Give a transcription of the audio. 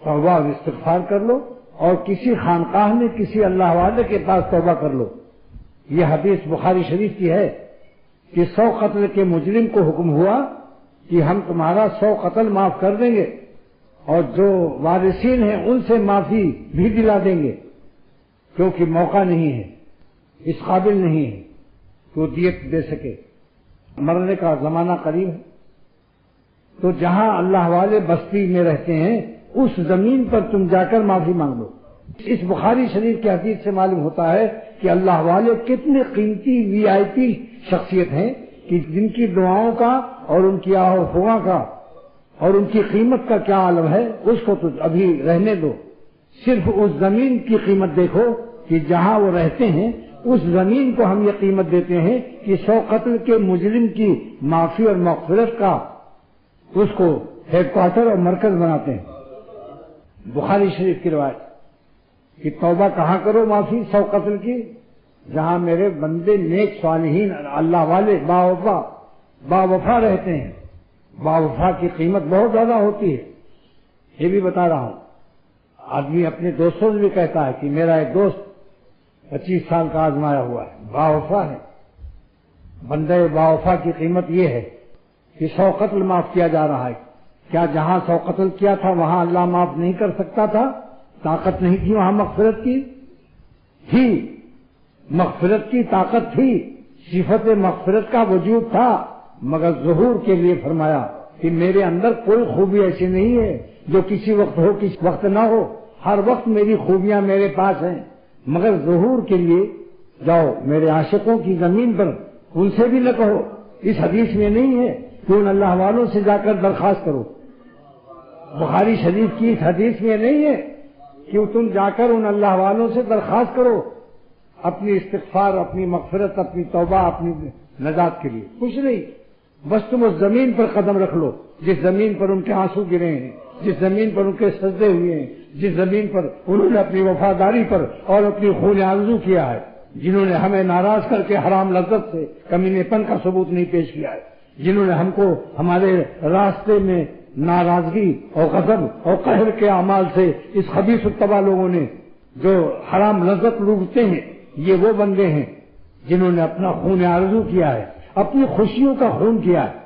توبہ اور استغفار کر لو، اور کسی خانقاہ میں کسی اللہ والے کے پاس توبہ کر لو۔ یہ حدیث بخاری شریف کی ہے کہ 100 قتل کے مجرم کو حکم ہوا کہ ہم تمہارا 100 قتل معاف کر دیں گے، اور جو وارثین ہیں ان سے معافی بھی دلا دیں گے، کیونکہ موقع نہیں ہے، اس قابل نہیں ہے کہ وہ دیت دے سکے، مرنے کا زمانہ قریب ہے۔ تو جہاں اللہ والے بستی میں رہتے ہیں اس زمین پر تم جا کر معافی مانگ لو۔ اس بخاری شریف کی حدیث سے معلوم ہوتا ہے کہ اللہ والے کتنے قیمتی VIP شخصیت ہیں کہ جن کی دعاؤں کا اور ان کی آہ و فغاں کا اور ان کی قیمت کا کیا عالم ہے، اس کو تو ابھی رہنے دو۔ صرف اس زمین کی قیمت دیکھو کہ جہاں وہ رہتے ہیں، اس زمین کو ہم یہ قیمت دیتے ہیں کہ 100 قتل کے مجرم کی معافی اور مغفرت کا اس کو ہیڈ کوارٹر اور مرکز بناتے ہیں۔ بخاری شریف کی روایت کہ توبہ کہاں کرو معافی 100 قتل کی؟ جہاں میرے بندے نیک صالحین اللہ والے با وفا رہتے ہیں۔ با وفا کی قیمت بہت زیادہ ہوتی ہے، یہ بھی بتا رہا ہوں۔ آدمی اپنے دوستوں سے بھی کہتا ہے کہ میرا ایک دوست 25 سال کا آزمایا ہوا ہے، با وفا ہے۔ بندے با وفا کی قیمت یہ ہے کہ 100 قتل معاف کیا جا رہا ہے۔ کیا جہاں 100 قتل کیا تھا وہاں اللہ معاف نہیں کر سکتا تھا؟ طاقت نہیں تھی وہاں مغفرت کی؟ تھی، مغفرت کی طاقت تھی، صفت مغفرت کا وجود تھا، مگر ظہور کے لیے فرمایا کہ میرے اندر کوئی خوبی ایسی نہیں ہے جو کسی وقت ہو کسی وقت نہ ہو، ہر وقت میری خوبیاں میرے پاس ہیں، مگر ظہور کے لیے جاؤ میرے عاشقوں کی زمین پر، ان سے بھی نہ کہو۔ اس حدیث میں نہیں ہے کہ ان اللہ والوں سے جا کر درخواست کرو، بخاری شریف کی اس حدیث میں نہیں ہے کہ تم جا کر ان اللہ والوں سے درخواست کرو اپنی استغفار، اپنی مغفرت، اپنی توبہ، اپنی نجات کے لیے، کچھ نہیں۔ بس تم اس زمین پر قدم رکھ لو جس زمین پر ان کے آنسو گرے ہیں، جس زمین پر ان کے سجدے ہوئے ہیں، جس زمین پر انہوں نے اپنی وفاداری پر اور اپنی خون آرزو کیا ہے، جنہوں نے ہمیں ناراض کر کے حرام لذت سے کمینے پن کا ثبوت نہیں پیش کیا ہے، جنہوں نے ہم کو ہمارے راستے میں ناراضگی اور غضب اور قہر کے اعمال سے اس خبیث الطبع لوگوں نے جو حرام لذت لوٹتے ہیں، یہ وہ بندے ہیں جنہوں نے اپنا خون آرزو کیا ہے، اپنی خوشیوں کا خون کیا ہے۔